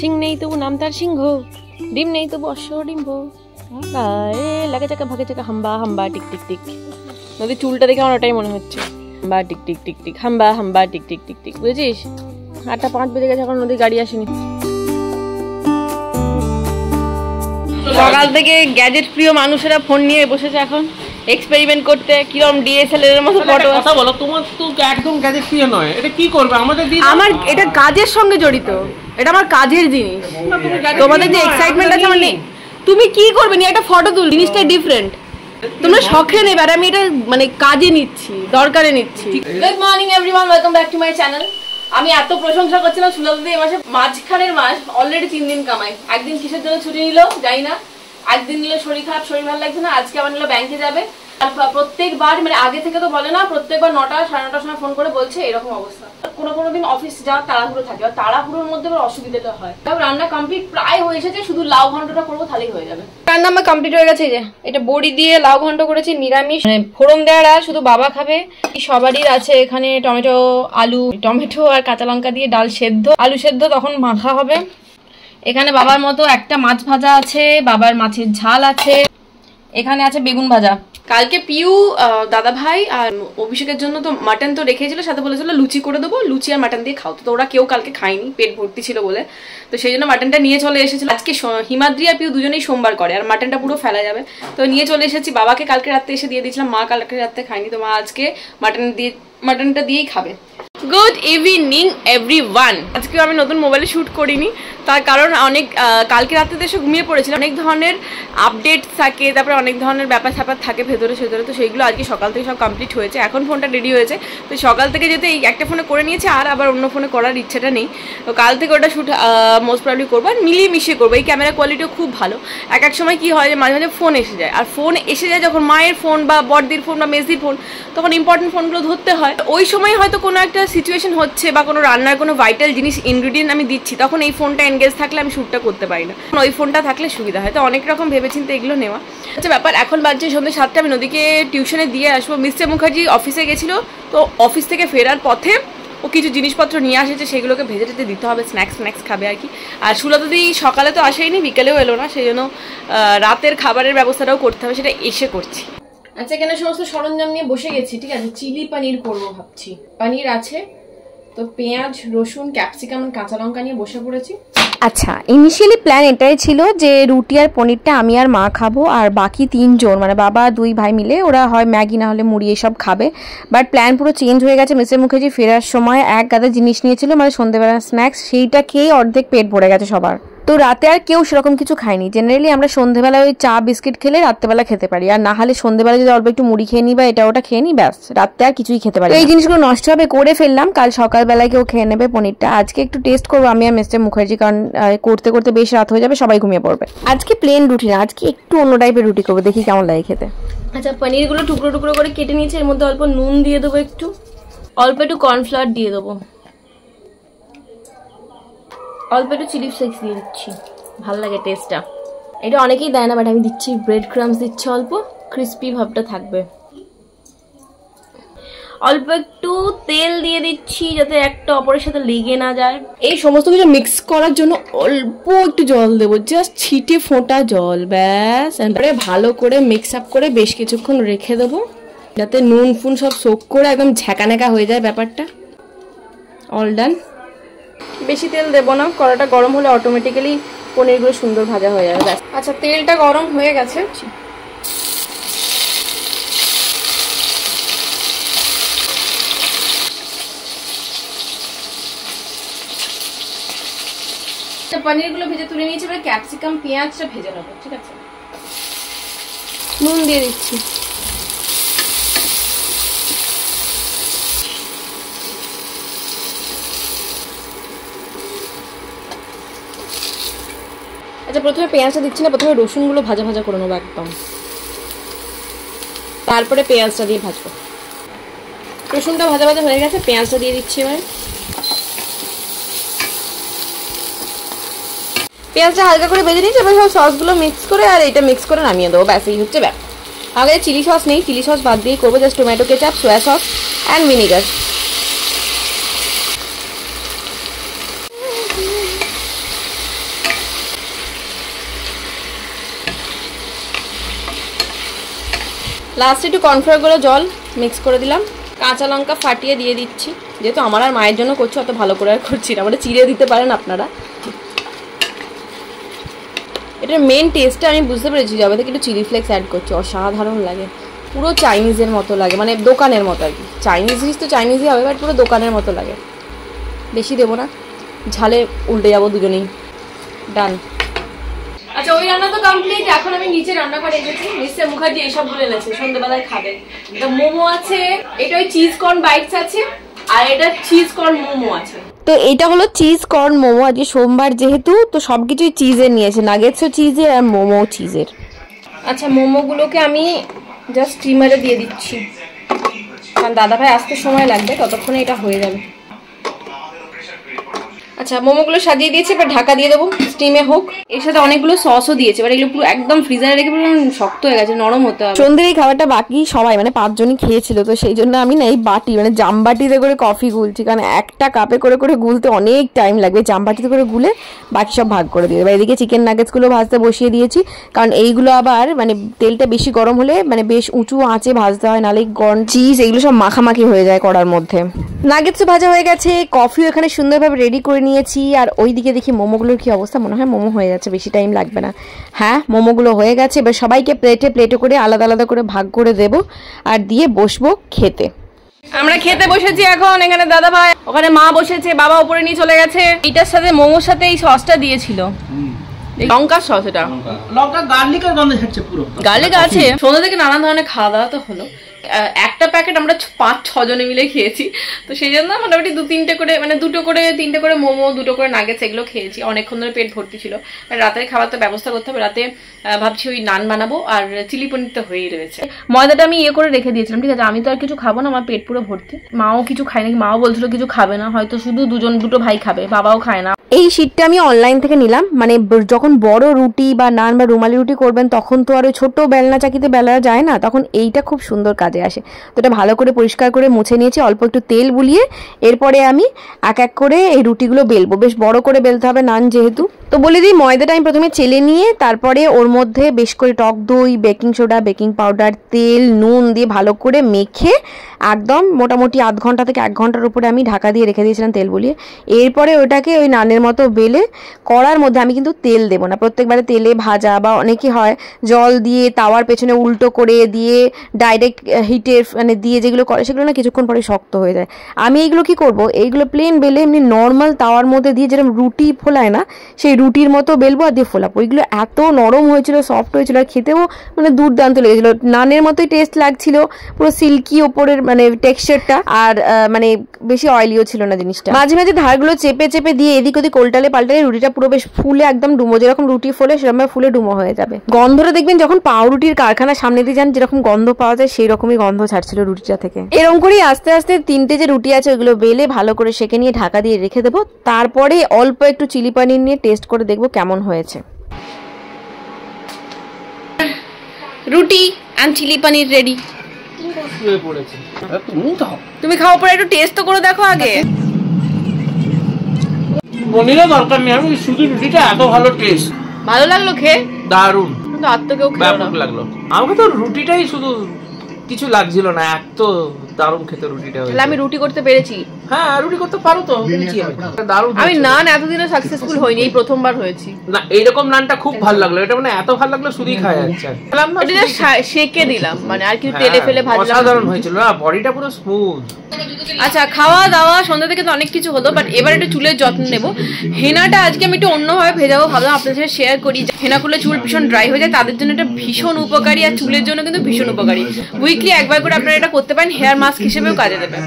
সিং নেই তবু নাম তার সিংহ, ডিম নেই তবু অশ্বডিম্ব, লাগে চাকা ভাগে চাকা হাম্বা হাম্বা টিক টিক টিক। নদীর চুলটা দেখে আমার ওটাই মনে হচ্ছে, হাম্বা টিক টিক টিক টিক, হাম্বা হাম্বা টিক টিক টিক টিক। বুঝেছিস? 8:05 বেজে গেছে, এখন নদীর গাড়ি আসেনি। সকাল থেকে গ্যাজেট প্রিয় মানুষেরা ফোন নিয়ে বসেছে এখন এক্সপেরিমেন্ট করতে, কিরকম ডিএসএলআর এর মতো ফটো। কথা বলো, তোমার তো একদম গ্যাজেট প্রিয় নয়, এটা কি করবে আমাদের দিয়ে? আমার এটা কাজের সঙ্গে জড়িত, এটা আমার কাজের জিনিস। তোমাদের যে এক্সাইটমেন্ট আছে আমার নেই। তুমি কি করবে নিয়ে একটা ফটো তুল, জিনিসটা ডিফারেন্ট। তোমরা শখে নেবে, আর আমি এটা মানে কাজে নিচ্ছি, দরকারে নিচ্ছি। Good morning everyone, welcome back to my channel. আমি এত প্রশংসা করছিলাম সুলতাদি এই মাসে, মাঝখানের মাস অলরেডি 3 দিন কামাই। একদিন কিসের জন্য ছুটি নিল জানি না, একদিন নিল শরীর খারাপ, শরীর ভালো লাগছে না, আজকে আবার নিল ব্যাংকে যাবে। প্রত্যেকবার মানে আগে থেকে তো বলে না, প্রত্যেকবার 9টা 9:30 সময় ফোন করে বলছে এরকম অবস্থা। কোনো দিন অফিস যাওয়ার তাড়াহুড়ো থাকে, আর তাড়াহুড়োর মধ্যে আবার অসুবিধাটা হয়। রান্না কমপ্লিট প্রায় হয়ে এসেছে, শুধু লাউ ঘন্টটা করবো তাহলেই হয়ে যাবে। রান্না আমার কমপ্লিট হয়ে গেছে। যে এটা বড়ি দিয়ে লাউ ঘন্ট করেছি, নিরামিষ, মানে ফোড়ন দেওয়া, শুধু বাবা খাবে। সবারই আছে এখানে টমেটো, আলু, টমেটো আর কাঁচা লঙ্কা দিয়ে ডাল সেদ্ধ, আলু সেদ্ধ তখন মাখা হবে। এখানে বাবার মতো একটা মাছ ভাজা আছে, বাবার মাছের ঝাল আছে, এখানে আছে বেগুন ভাজা। কালকে পিউ, দাদা ভাই আর অভিষেকের জন্য তো মাটন তো রেখেছিল, সাথে বলেছিল লুচি করে দেবো, লুচি আর মাটন দিয়ে খাও। তো ওরা কেউ কালকে খায়নি, পেট ভর্তি ছিল বলে, তো সেই জন্য মাটনটা নিয়ে চলে এসেছিল। আজকে হিমাদ্রি আর পিউ দুজনেই সোমবার করে, আর মাটনটা পুরো ফেলা যাবে, তো নিয়ে চলে এসেছি। বাবাকে কালকে রাত্রে এসে দিয়ে দিয়েছিলাম, মা কালকে রাত্রে খায়নি, তো মা আজকে মাটনটা দিয়েই খাবে। Good evening everyone. আজকে আমি নতুন মোবাইলে শ্যুট করিনি, তার কারণ অনেক কালকে রাত্রে এসে ঘুমিয়ে পড়েছিলাম। অনেক ধরনের আপডেট থাকে, তারপরে অনেক ধরনের ব্যাপার স্যাপার থাকে ভেতরে, তো সেইগুলো আজকে সকাল থেকে সব কমপ্লিট হয়েছে। এখন ফোনটা রেডি হয়েছে, তো সকাল থেকে যেহেতু এই একটা ফোনে করে নিয়েছি, আর আবার অন্য ফোনে করার ইচ্ছাটা নেই, তো কাল থেকে ওটা শ্যুট মোস্ট প্রবলি করবো, আর মিলিয়ে মিশিয়ে করবো। এই ক্যামেরা কোয়ালিটিও খুব ভালো। এক সময় কি হয় যে মাঝে মাঝে ফোন এসে যায়, আর ফোন এসে যায় যখন মায়ের ফোন বা বড়দির ফোন বা মেসদির ফোন, তখন ইম্পর্টেন্ট ফোনগুলো ধরতে হয়। ওই সময় হয়তো কোনো একটা সিচুয়েশন হচ্ছে বা কোনো রান্নার কোনো ভাইটাল জিনিস ইনগ্রিডিয়েন্ট আমি দিচ্ছি, তখন এই ফোনটা এনগেজ থাকলে আমি শ্যুটটা করতে পারি না, ওই ফোনটা থাকলে সুবিধা হয়। তো অনেক রকম ভেবেচিন্তে এগুলো নেওয়া আচ্ছা ব্যাপার। এখন বাজছে সন্ধ্যে 7টা, আমি নদীকে টিউশনে দিয়ে আসবো। মিস্টার মুখার্জি অফিসে গেছিলো, তো অফিস থেকে ফেরার পথে ও কিছু জিনিসপত্র নিয়ে আসেছে, সেগুলোকে ভেজে টেজে দিতে হবে, স্ন্যাক্স খাবে আর কি। আর সুলতাদি সকালে তো আসেইনি, বিকেলেও এলো না, সেই জন্য রাতের খাবারের ব্যবস্থাটাও করতে হবে, সেটা এসে করছি। আচ্ছা, এখানে সমস্ত সরঞ্জাম নিয়ে বসে গেছি, ঠিক আছে। চিলি পনির করবো ভাবছি, পনির আছে, তো পেঁয়াজ, রসুন, ক্যাপসিকাম, কাঁচা লঙ্কা নিয়ে বসে পড়েছি। আচ্ছা, ইনিশিয়ালি প্ল্যান এটাই ছিল যে রুটি আর পনিরটা আমি আর মা খাবো, আর বাকি 3 জন মানে বাবা 2 ভাই মিলে ওরা হয় ম্যাগি না হলে মুড়ি এসব খাবে। বাট প্ল্যান পুরো চেঞ্জ হয়ে গেছে। মিস্টার মুখার্জি ফেরার সময় এক গাদা জিনিস নিয়েছিল, মানে সন্ধ্যেবেলা স্ন্যাক্স, সেইটা খেয়ে অর্ধেক পেট ভরে গেছে সবার। তো রাতে আর কেউ সেরকম কিছু খায়নি। জেনারেলি আমরা সন্ধ্যেবেলা ওই চা বিস্কিট খেলে রাত্রেবেলা খেতে পারি, আর না হলে সন্ধ্যেবেলা যদি অল্প একটু মুড়ি খেয়ে নিই বা এটা ওটা খেয়ে নিই, ব্যাস রাতে আর কিছুই খেতে পারি। এই জিনিসগুলো নষ্ট হবে, করে ফেললাম, কাল সকালবেলায় কেউ খেয়ে নেবে পনিরটা। আজকে একটু টেস্ট করবো আমি আর মিস্টার মুখার্জি, কারণ করতে করতে বেশ রাত হয়ে যাবে, সবাই ঘুমিয়ে পড়বে। আজকে প্লেন রুটি না, আজকে একটু অন্য টাইপের রুটি করবো, দেখি কেমন লাগে খেতে। আচ্ছা, পনিরগুলো টুকরো টুকরো করে কেটে নিয়েছি, এর মধ্যে অল্প নুন দিয়ে দেবো, অল্প একটু কর্নফ্লাওয়ার দিয়ে দেবো, অল্প একটু চিলি ফ্লেক্স দিয়ে দিচ্ছি, ভালো লাগে টেস্টটা। এটা অনেকেই দেয় না, বাট আমি দিচ্ছি। ব্রেড ক্রাম্স দিচ্ছি অল্প, ক্রিস্পি ভাবটা থাকবে। অল্প একটু তেল দিয়ে দিচ্ছি যাতে একটা অপরের সাথে লেগে না যায়। এই সমস্ত কিছু মিক্স করার জন্য অল্প একটু জল দেবো, জাস্ট ছিটে ফোঁটা জল, ব্যাস। ভালো করে মিক্স আপ করে বেশ কিছুক্ষণ রেখে দেবো, যাতে নুন ফুন সব সোক করে একদম ঝ্যাঁকা হয়ে যায় ব্যাপারটা। All done. বেশি তেল দেবো না, কড়াটা গরম হলে অটোমেটিক্যালি পনিরগুলো সুন্দর ভাজা হয়ে যাবে, ব্যাস। আচ্ছা, তেলটা গরম হয়ে গেছে, পনিরগুলো ভেজে তুলে নিয়েছি। এবার ক্যাপসিকাম পেঁয়াজটা ভেজে নেবো, ঠিক আছে। নুন দিয়ে দিচ্ছি, আচ্ছা প্রথমে পেঁয়াজটা দিচ্ছি না, প্রথমে রসুনগুলো ভাজা ভাজা করে নেবো একদম, তারপরে পেঁয়াজটা দিয়ে ভাজবো। রসুনটা ভাজা ভাজা হয়ে গেছে, পেঁয়াজটা দিয়ে দিচ্ছি এবার। পেঁয়াজটা হালকা করে ভেজে নিচ্ছি, এবার সব সসগুলো মিক্স করে আর এটা মিক্স করে নামিয়ে দেবো, ব্যাস এই হচ্ছে ব্যাপার। আগে চিলি সস নেই, চিলি সস বাদ দিয়ে করবো just tomato ketchup, soya sauce and vinegar. লাস্টে একটু কর্নফ্লাওয়ারগুলো জল মিক্স করে দিলাম, কাঁচা লঙ্কা ফাটিয়ে দিয়ে দিচ্ছি, যেহেতু আমার আর মায়ের জন্য করছি, অত ভালো করে আর করছি না, মানে চিড়ে দিতে পারেন আপনারা। এটার মেন টেস্টটা আমি বুঝতে পেরেছি, যবে থেকে একটু চিলি ফ্লেক্স অ্যাড করছি, অসাধারণ লাগে, পুরো চাইনিজের মতো লাগে, মানে দোকানের মতো আর কি। চাইনিজ জিনিস তো চাইনিজই হবে, বাট পুরো দোকানের মতো লাগে। বেশি দেবো না, ঝালে উল্টে যাবো দুজনেই। ডান। আচ্ছা, ওই রান্না তো কমপ্লিট। এখন আমি নিচে রান্না করে এসেছি, মিস্টার মুখার্জি এইসবগুলো এনেছে, সন্ধ্যাবেলায় খাবে। এটা মোমো আছে, এটা ওই চিজ কর্ন বাইটস আছে, আর এটা চিজ কর্ন মোমো আছে। তো এটা হলো চিজ কর্ন মোমো। আজকে সোমবার যেহেতু, তো সবকিছুই চিজের নিয়েছে, নাগেটসও চিজের আর মোমো চিজের। আচ্ছা, মোমোগুলোকে আমি জাস্ট স্টিমারে দিয়ে দিচ্ছি, কারণ দাদাভাই আসতে সময় লাগবে, ততক্ষণে এটা হয়ে যাবে। আচ্ছা, মোমোগুলো সাজিয়ে দিয়েছি, এবার ঢাকা দিয়ে দেবো, স্টিমে হোক। এর সাথে অনেকগুলো সসও দিয়েছে, এবার এগুলো পুরো একদম ফ্রিজারে রেখে পুরো শক্ত হয়ে গেছে, নরম হতে হবে। সন্ধ্যের এই খাবারটা বাকি সবাই মানে 5 জনই খেয়েছিল, তো সেই জন্য আমি না এই বাটি মানে জামবাটিতে করে কফি গুলছি, কারণ একটা কাপে করে করে গুলতে অনেক টাইম লাগবে। জামবাটিতে করে গুলে বাকি সব ভাগ করে দিয়ে দেবো। এদিকে চিকেন নাগেটসগুলো ভাজতে বসিয়ে দিয়েছি, কারণ এইগুলো আবার মানে তেলটা বেশি গরম হলে মানে বেশ উঁচু আঁচে ভাজতে হয়, নাহলে কর্ন চিজ এগুলো সব মাখামাখি হয়ে যায় কড়ার মধ্যে। নাগেটসও ভাজা হয়ে গেছে, কফিও এখানে সুন্দরভাবে রেডি করে নিয়েছি। আর ওইদিকে দেখি মোমোগুলোর কি অবস্থা, মনে হয় মোমো হয়ে যাচ্ছে, বেশি টাইম লাগবে না। হ্যাঁ, মোমোগুলো হয়ে গেছে। এবার সবাইকে প্লেটে প্লেটে করে আলাদা আলাদা করে ভাগ করে দেবো, আর দিয়ে বসবো খেতে। আমরা খেতে বসেছি এখন। এখানে দাদা ভাই, ওখানে মা বসেছে, বাবা উপরে নিয়ে চলে গেছে। এইটার সাথে মোমোর সাথে এই সসটা দিয়েছিল, লঙ্কার সস। এটা লঙ্কা গার্লিকের গন্ধ ছাড়ছে পুরো। গার্লিক আছে। সন্ধ্যা থেকে নানান ধরনের খাওয়া দাওয়া তো হলো। একটা প্যাকেট আমরা 5-6 জনে মিলে খেয়েছি, তো সেই জন্য মোটামুটি 2-3টে করে মানে 2টো করে 3টে করে মোমো, 2টো করে নাগেটস এগুলো খেয়েছি। অনেকক্ষণ ধরে পেট ভর্তি ছিল। রাতের খাবার তো ব্যবস্থা করতে হবে। রাতে ভাবছি ওই নান বানাবো, আর চিলি পনির তো হয়েই রয়েছে। ময়দাটা আমি করে রেখে দিয়েছিলাম, ঠিক আছে। আমি তো আর কিছু খাবো না, আমার পেট পুরো ভর্তি। মাও কিছু খায় নাকি, মাও বলছিল কিছু খাবে না, হয়তো শুধু দুটো ভাই খাবে, বাবাও খায় না। এই শীটটা আমি অনলাইন থেকে নিলাম, মানে যখন বড় রুটি বা নান বা রুমালি রুটি করবেন তখন তো আর ওই ছোট বেলনা চাকিতে বেলা যায় না, তখন এইটা খুব সুন্দর কাজে আসে। তো এটা ভালো করে পরিষ্কার করে মুছে নিয়েছি, অল্প একটু তেল বুলিয়ে। এরপরে আমি এক এক করে এই রুটিগুলো বেলবো, বেশ বড় করে বেলতে হবে নান যেহেতু। তো বলে দিই, ময়দাটা আমি প্রথমে চেলে নিয়ে তারপরে ওর মধ্যে বেশ করে টক দই, বেকিং সোডা, বেকিং পাউডার, তেল, নুন দিয়ে ভালো করে মেখে একদম মোটামুটি আধ ঘন্টা থেকে 1 ঘন্টার উপরে আমি ঢাকা দিয়ে রেখে দিয়েছিলাম তেল বুলিয়ে। এরপরে ওটাকে ওই নানের মতো বেলে কড়ার মধ্যে, আমি কিন্তু তেল দেবো না, প্রত্যেকবারে তেলে ভাজা বা অনেকে হয় জল দিয়ে তাওয়ার পেছনে উল্টো করে দিয়ে ডাইরেক্ট হিটে মানে দিয়ে যেগুলো করে, সেগুলো না কিছুক্ষণ পরে শক্ত হয়ে যায়। আমি এইগুলো কি করব, এইগুলো প্লেন বেলে এমনি নর্মাল তাওয়ার মধ্যে দিয়ে যেরকম রুটি ফোলায় না, সেই রুটির মতো বেলবো আর দিয়ে ফোলাবো। ওইগুলো এত নরম হয়েছিল, সফট হয়েছিল, আর খেতেও মানে দুর্দান্ত লেগেছিল। নানের মতোই টেস্ট লাগছিল, পুরো সিল্কি ওপরের মানে টেক্সচারটা, আর মানে বেশি অয়েলিও ছিল না জিনিসটা। মাঝে মাঝে ধারগুলো চেপে চেপে দিয়ে এদিক ওদিক উল্টালে পাল্টালে রুটিটা পুরো বেশ ফুলে একদম ডুমো, যেরকম রুটি ফোলে সেরকম ফুলে ডুমো হয়ে যাবে। গন্ধটা দেখবেন যখন পাউরুটির কারখানার সামনে দিয়ে যান যেরকম গন্ধ পাওয়া যায়, সেই রকমই গন্ধ ছাড়ছিল রুটিটা থেকে। এরকম করেই আস্তে আস্তে 3টে যে রুটি আছে ওইগুলো বেলে ভালো করে সেঁকে নিয়ে ঢাকা দিয়ে রেখে দেবো। তারপরে অল্প একটু চিলি পনির নিয়ে টেস্ট করে দেখবো কেমন হয়েছে। রুটি এন্ড চিলি পনির রেডি। তুমি খাও, পরে একটু টেস্ট তো করে দেখো আগে। পনিরের দরকার নেই, আমি শুধু রুটিটা এত ভালো টেস্ট। ভালো লাগলো খেয়ে? দারুণ, কিন্তু আর তো কেউ খেলো না। লাগলো আমাকে তো রুটিটাই শুধু, কিছু লাগছিল না, এত দারুণ খেতে রুটিটা হয়েছে। তাহলে আমি রুটি করতে পেরেছি? হ্যাঁ, রুটি করতে পারো তো, দারুণ। আমি নান এতদিনে সাকসেসফুল হইনি, এই প্রথমবার হয়েছি। না, এইরকম নানটা খুব ভালো লাগলো, এটা মানে এত ভালো লাগলো শুধুই খাওয়া যাচ্ছে। এটা সেকে দিলাম, মানে আর কিছু তেলে ফেলে ভাজলাম। অসাধারণ হয়েছিল না, বডিটা পুরো স্মুথ। আচ্ছা, খাওয়া দাওয়া সন্ধ্যা থেকে তো অনেক কিছু হলো, বাট এবার একটু চুলের যত্ন নেবো। হেনাটা আজকে আমি একটু অন্যভাবে ভেজাবো ভাবলাম, আপনাদের সাথে শেয়ার করি। হেনা করলে চুল ভীষণ ড্রাই হয়ে যায়, তাদের জন্য এটা ভীষণ উপকারী, আর চুলের জন্য কিন্তু ভীষণ উপকারী। উইকলি একবার করে আপনারা এটা করতে পারেন, হেয়ার মাস্ক হিসেবেও কাজে দেবে।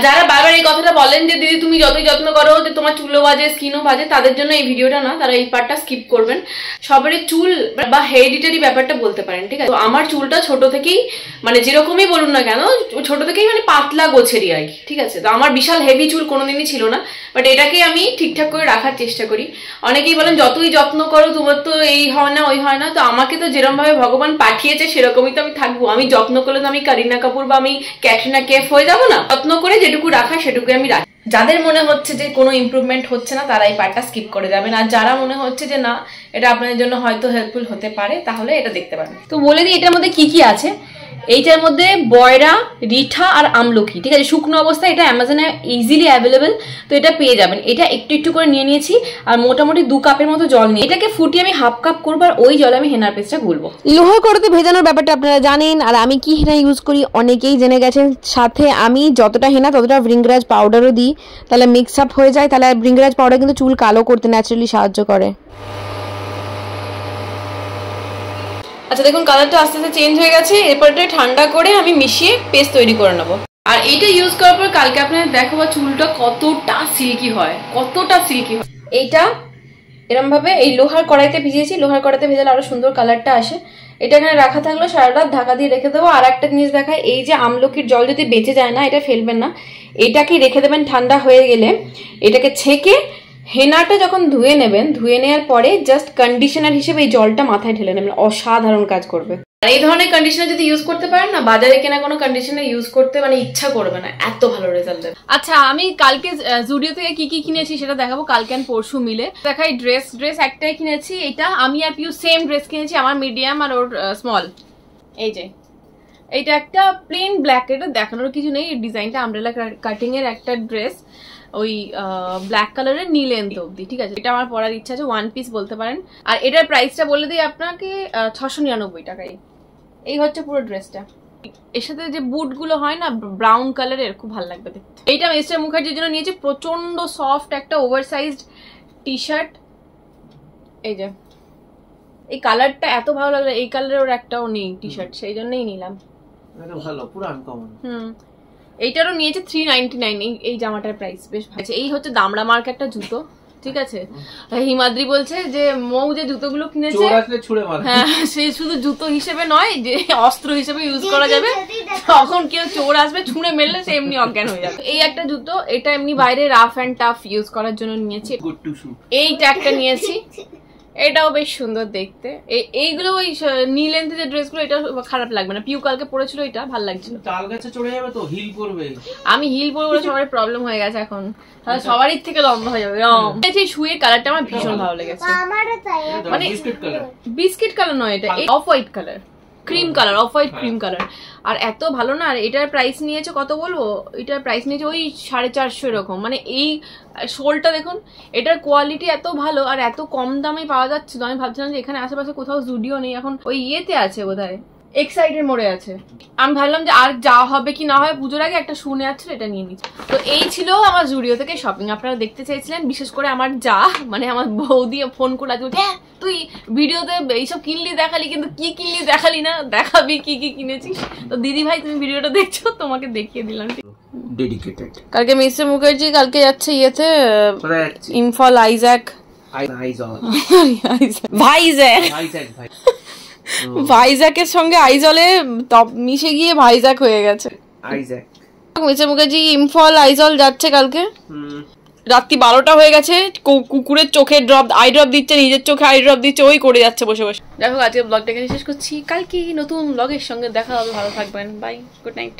যারা বারবার এই কথাটা বলেন যে দিদি তুমি যতই যত্ন করো যে তোমার চুলও বাজে, স্কিনও বাজে, তাদের জন্য এই ভিডিওটা না, তারা এই পার্টটা স্কিপ করবেন। সবারই চুল বা হেরিডিটারি ব্যাপারটা বলতে পারেন, ঠিক আছে। তো আমার চুলটা ছোট থেকেই মানে যেরকমই বলুন না কেন, ছোট থেকেই মানে পাতলা গোছেরই আর কি, ঠিক আছে। তো আমার বিশাল হেভি চুল কোনোদিনই ছিল না, বাট এটাকে আমি ঠিকঠাক করে রাখার চেষ্টা করি। অনেকেই বলেন যতই যত্ন করো তোমার তো এই হয় না ওই হয় না, তো আমাকে তো যেরকম ভাবে ভগবান পাঠিয়েছে সেরকমই তো আমি থাকবো। আমি যত্ন করলে তো আমি কারিনা কাপুর বা আমি ক্যাটরিনা কেফ হয়ে যাবো না। যত্ন করে যেটুকু রাখা সেটুকু আমি রাখি। যাদের মনে হচ্ছে যে কোনো ইমপ্রুভমেন্ট হচ্ছে না, তারা এই পার্টটা স্কিপ করে যাবেন। আর যারা মনে হচ্ছে যে না, এটা আপনাদের জন্য হয়তো হেল্পফুল হতে পারে, তাহলে এটা দেখতে পারেন। তো বলে দিই এটার মধ্যে কি কি আছে। এইটার মধ্যে বয়রা, রিঠা আর আমলকি, ঠিক আছে, শুকনো অবস্থায় এটা অ্যামাজনে ইজিলি অ্যাভেলেবেল, তো এটা পেয়ে যাবেন। এটা একটু একটু করে নিয়ে নিয়েছি আর মোটামুটি 2 কাপের মতো জল নিয়ে এটাকে ফুটিয়ে আমি হাফ কাপ করবো আর ওই জলে আমি হেনার পেস্টটা গুলবো। লোহার কড়াতে ভেজানোর ব্যাপারটা আপনারা জানেন, আর আমি কি হেনা ইউজ করি অনেকেই জেনে গেছেন। সাথে আমি যতটা হেনা ততটা ভৃঙ্গরাজ পাউডারও দিই, তাহলে মিক্স আপ হয়ে যায়। তাহলে ভৃঙ্গরাজ পাউডার কিন্তু চুল কালো করতে ন্যাচারালি সাহায্য করে। আচ্ছা দেখুন কালারটা আস্তে আস্তে চেঞ্জ হয়ে গেছে। এরপর এটা ঠান্ডা করে আমি মিশিয়ে পেস্ট তৈরি করে নেবো। আর এইটা ইউজ করার পর কালকে আপনাদের দেখাবো চুলটা কতটা সিল্কি হয়, কতটা সিল্কি হয়। এইটা এরকম ভাবে এই লোহার কড়াইতে ভিজিয়েছি, লোহার কড়াইতে ভেজালে আরো সুন্দর কালারটা আসে। এটা এখানে রাখা থাকলো, সারা রাত ঢাকা দিয়ে রেখে দেবো। আর একটা জিনিস দেখায়, এই যে আমলকির জল যদি বেঁচে যায় না, এটা ফেলবেন না, এটাকে রেখে দেবেন ঠান্ডা হয়ে গেলে। এটাকে ছেঁকে হেনাটা যখন ধুয়ে নেবেন, ধুয়ে নেওয়ার পরে জাস্ট কন্ডিশনার হিসেবে এই জলটা মাথায় ঢেলে নেবেন, অসাধারণ কাজ করবে। আর এই ধরনের কন্ডিশনার যদি ইউজ করতে পারেন না, বাজারে কেনা কোনো কন্ডিশনার ইউজ করতে মানে ইচ্ছা করবে না, এত ভালো রেজাল্ট দেবে। আচ্ছা আমি কালকে জুডিও থেকে কি কি কিনেছি সেটা দেখাবো, কালকে আর পরশু মিলে দেখাই। ড্রেস একটাই কিনেছি, এটা আমি আর পিউ সেম ড্রেস কিনেছি, আমার মিডিয়াম আর ওর স্মল। এই যে এইটা একটা প্লেন ব্ল্যাক, এটা দেখানোর কিছু নেই, ডিজাইনটা আমব্রেলা কাটিং এর একটা ড্রেস, ওই ব্ল্যাক কালারের নীল লেন্থ অব্দি, ঠিক আছে। এটা আমার পরার ইচ্ছা আছে, 1 পিস বলতে পারেন। আর এটার প্রাইসটা বলে দিই আপনাকে, 699 টাকায়। এই হচ্ছে পুরো ড্রেসটা। এর সাথে যে বুট গুলো হয় না ব্রাউন কালারের, খুব ভালো লাগবে দেখতে। এইটা মিস্টার মুখার্জির জন্য নিয়েছি, প্রচন্ড সফট একটা ওভারসাইজড টি শার্ট। এই যে এই কালারটা এত ভালো লাগলো, এই কালারের ওর একটাও নেই টি শার্ট, সেই জন্যই নিলাম। এটা ভালো, পুরো আনকমন। এইটারও নিয়েছে 399, এই জামাটার প্রাইস বেশ ভালো। এই হচ্ছে দামড়া মার্ক একটা জুতো, ঠিক আছে। হিমাদ্রি বলছে যে মৌ যে জুতোগুলো কিনেছে, হ্যাঁ সেই শুধু জুতো হিসেবে নয়, যে অস্ত্র হিসেবে ইউজ করা যাবে, তখন কেউ চোর আসবে ছুঁড়ে মেরলে সে এমনি অজ্ঞান হয়ে যাবে। এই একটা জুতো, এটা এমনি বাইরে রাফ অ্যান্ড টাফ ইউজ করার জন্য নিয়েছি। এইটা একটা নিয়েছি, এটাও বেশ সুন্দর দেখতে। এইগুলো ওই নীল লেন্থের যে ড্রেসগুলো, এটা খারাপ লাগবে না। পিউ কালকে পরেছিল, এটা ভালো লাগছিল। তাল গাছে চড়ে যাবে তো, হিল পরবে। আমি হিল পরবো বলে সবার প্রবলেম হয়ে গেছে এখন, তাহলে সবারই থেকে লম্বা হয়ে যাবে। এই শুয়ে কালারটা আমার ভীষণ ভালো লেগেছে, মানে বিস্কিট কালার নয়, এটা off white colour, cream colour, off white cream colour. আর এত ভালো না। আর এটার প্রাইস নিয়েছে কত বলবো, এটার প্রাইস নিয়েছে ওই 450 এরকম। মানে এই শোলটা দেখুন, এটার কোয়ালিটি এত ভালো আর এত কম দামে পাওয়া যাচ্ছে। তো আমি ভাবছিলাম যে এখানে আশেপাশে কোথাও জুডিও নেই, এখন ওই ইয়েতে আছে বোধহয়, এক্সাইটের মোড়ে আছে। আমি ভাবলাম যে আর যা হবে কি না হয়, পুজোর আগে একটা শু নেওয়ার ছিল, এটা নিয়ে নিচ্ছি। তো এই ছিল আমার জুডিও থেকে শপিং। আপনারা দেখতে চাইছিলেন, বিশেষ করে আমার যা, মানে আমার বৌদি ফোন করে আছে, তুই ভিডিওতে এইসব কিনলি দেখালি, কিন্তু কি কিনলি দেখালি না, দেখাবি কি কি কিনেছিস। তো দিদি ভাই তুমি ভিডিওটা দেখছো, তোমাকে দেখিয়ে দিলাম। ডেডিকেটেড। কালকে মিস্টার মুখার্জি কালকে যাচ্ছে ইয়েতে, ইম্ফল আইজ্যাক, ভাইজ্যাকের সঙ্গে আইজলে মিশে গিয়ে ভাইজ্যাক হয়ে গেছে। মিস্টার মুখার্জি ইম্ফল আইজল যাচ্ছে কালকে, রাত্রি 12টা হয়ে গেছে, কুকুরের চোখে আই ড্রপ দিচ্ছে, নিজের চোখে আই ড্রপ দিচ্ছে, ওই করে যাচ্ছে বসে বসে। দেখো আজকে ব্লগটাকে শেষ করছি, কালকে নতুন ব্লগের সঙ্গে দেখা হবে, ভালো থাকবেন, বাই, গুড নাইট।